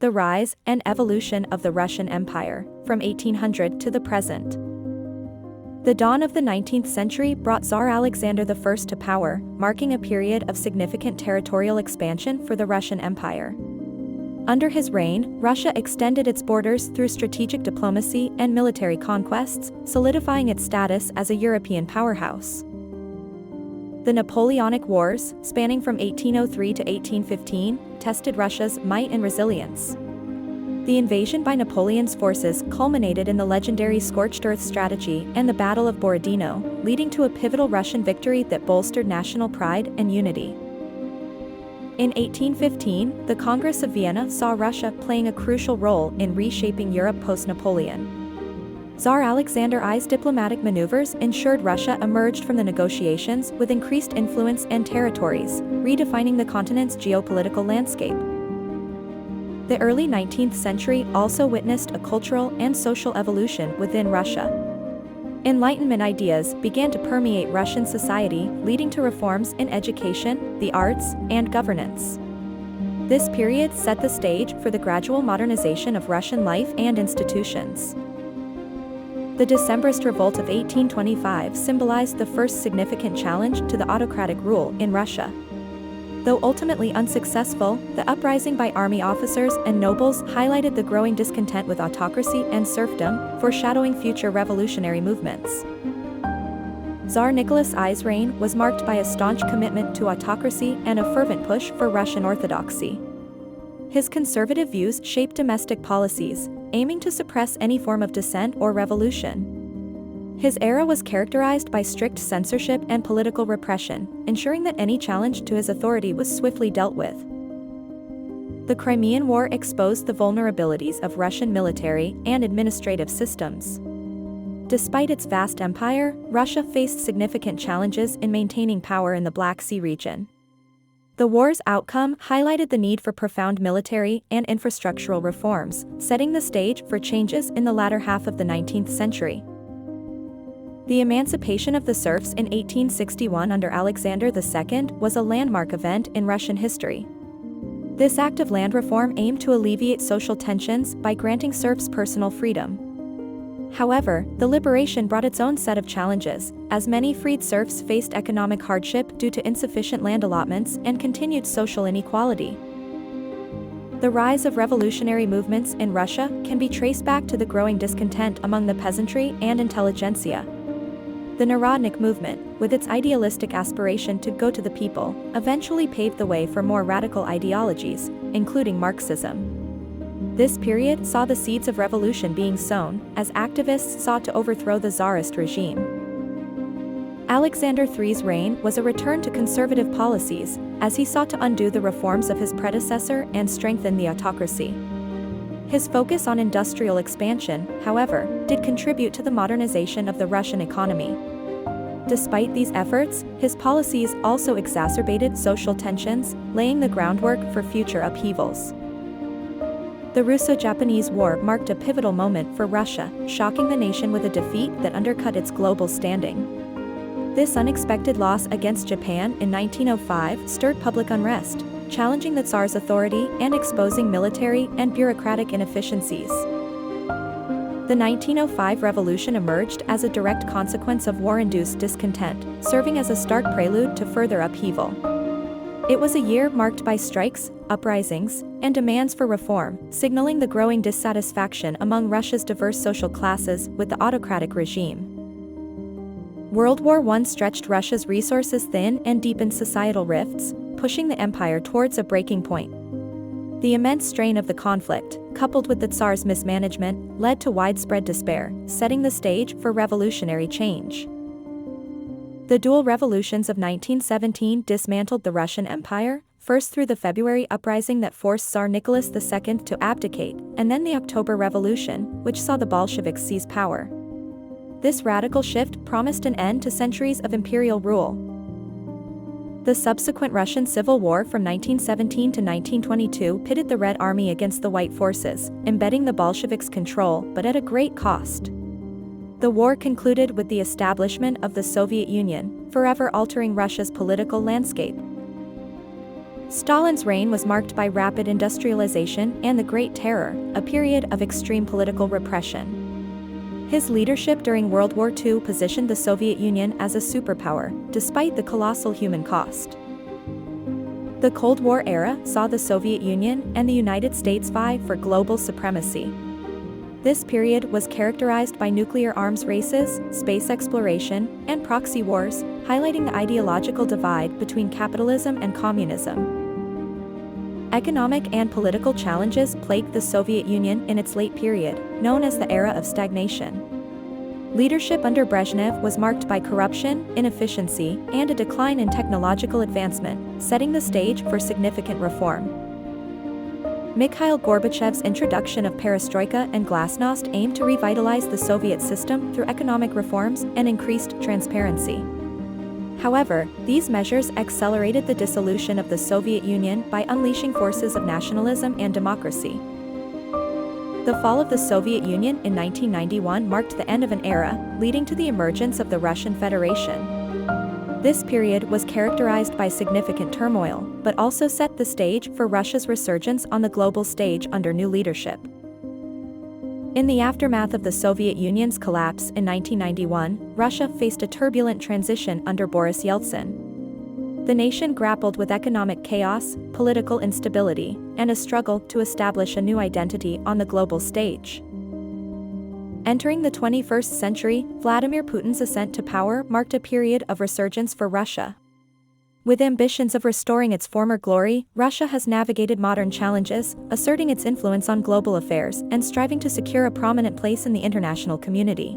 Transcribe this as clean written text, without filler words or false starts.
The rise and evolution of the Russian Empire, from 1800 to the present. The dawn of the 19th century brought Tsar Alexander I to power, marking a period of significant territorial expansion for the Russian Empire. Under his reign, Russia extended its borders through strategic diplomacy and military conquests, solidifying its status as a European powerhouse. The Napoleonic Wars, spanning from 1803 to 1815, tested Russia's might and resilience. The invasion by Napoleon's forces culminated in the legendary Scorched Earth strategy and the Battle of Borodino, leading to a pivotal Russian victory that bolstered national pride and unity. In 1815, the Congress of Vienna saw Russia playing a crucial role in reshaping Europe post-Napoleon. Tsar Alexander I's diplomatic maneuvers ensured Russia emerged from the negotiations with increased influence and territories, redefining the continent's geopolitical landscape. The early 19th century also witnessed a cultural and social evolution within Russia. Enlightenment ideas began to permeate Russian society, leading to reforms in education, the arts, and governance. This period set the stage for the gradual modernization of Russian life and institutions. The Decembrist Revolt of 1825 symbolized the first significant challenge to the autocratic rule in Russia. Though ultimately unsuccessful, the uprising by army officers and nobles highlighted the growing discontent with autocracy and serfdom, foreshadowing future revolutionary movements. Tsar Nicholas I's reign was marked by a staunch commitment to autocracy and a fervent push for Russian orthodoxy. His conservative views shaped domestic policies, aiming to suppress any form of dissent or revolution. His era was characterized by strict censorship and political repression, ensuring that any challenge to his authority was swiftly dealt with. The Crimean War exposed the vulnerabilities of Russian military and administrative systems. Despite its vast empire, Russia faced significant challenges in maintaining power in the Black Sea region. The war's outcome highlighted the need for profound military and infrastructural reforms, setting the stage for changes in the latter half of the 19th century. The emancipation of the serfs in 1861 under Alexander II was a landmark event in Russian history. This act of land reform aimed to alleviate social tensions by granting serfs personal freedom. However, the liberation brought its own set of challenges, as many freed serfs faced economic hardship due to insufficient land allotments and continued social inequality. The rise of revolutionary movements in Russia can be traced back to the growing discontent among the peasantry and intelligentsia. The Narodnik movement, with its idealistic aspiration to go to the people, eventually paved the way for more radical ideologies, including Marxism. This period saw the seeds of revolution being sown, as activists sought to overthrow the Tsarist regime. Alexander III's reign was a return to conservative policies, as he sought to undo the reforms of his predecessor and strengthen the autocracy. His focus on industrial expansion, however, did contribute to the modernization of the Russian economy. Despite these efforts, his policies also exacerbated social tensions, laying the groundwork for future upheavals. The Russo-Japanese War marked a pivotal moment for Russia, shocking the nation with a defeat that undercut its global standing. This unexpected loss against Japan in 1905 stirred public unrest, challenging the Tsar's authority and exposing military and bureaucratic inefficiencies. The 1905 revolution emerged as a direct consequence of war-induced discontent, serving as a stark prelude to further upheaval. It was a year marked by strikes, uprisings, and demands for reform, signaling the growing dissatisfaction among Russia's diverse social classes with the autocratic regime. World War I stretched Russia's resources thin and deepened societal rifts, pushing the empire towards a breaking point. The immense strain of the conflict, coupled with the Tsar's mismanagement, led to widespread despair, setting the stage for revolutionary change. The dual revolutions of 1917 dismantled the Russian Empire, first through the February uprising that forced Tsar Nicholas II to abdicate, and then the October Revolution, which saw the Bolsheviks seize power. This radical shift promised an end to centuries of imperial rule. The subsequent Russian Civil War from 1917 to 1922 pitted the Red Army against the White forces, embedding the Bolsheviks' control, but at a great cost. The war concluded with the establishment of the Soviet Union, forever altering Russia's political landscape. Stalin's reign was marked by rapid industrialization and the Great Terror, a period of extreme political repression. His leadership during World War II positioned the Soviet Union as a superpower, despite the colossal human cost. The Cold War era saw the Soviet Union and the United States vie for global supremacy. This period was characterized by nuclear arms races, space exploration, and proxy wars, highlighting the ideological divide between capitalism and communism. Economic and political challenges plagued the Soviet Union in its late period, known as the era of stagnation. Leadership under Brezhnev was marked by corruption, inefficiency, and a decline in technological advancement, setting the stage for significant reform. Mikhail Gorbachev's introduction of perestroika and glasnost aimed to revitalize the Soviet system through economic reforms and increased transparency. However, these measures accelerated the dissolution of the Soviet Union by unleashing forces of nationalism and democracy. The fall of the Soviet Union in 1991 marked the end of an era, leading to the emergence of the Russian Federation. This period was characterized by significant turmoil, but also set the stage for Russia's resurgence on the global stage under new leadership. In the aftermath of the Soviet Union's collapse in 1991, Russia faced a turbulent transition under Boris Yeltsin. The nation grappled with economic chaos, political instability, and a struggle to establish a new identity on the global stage. Entering the 21st century, Vladimir Putin's ascent to power marked a period of resurgence for Russia. With ambitions of restoring its former glory, Russia has navigated modern challenges, asserting its influence on global affairs and striving to secure a prominent place in the international community.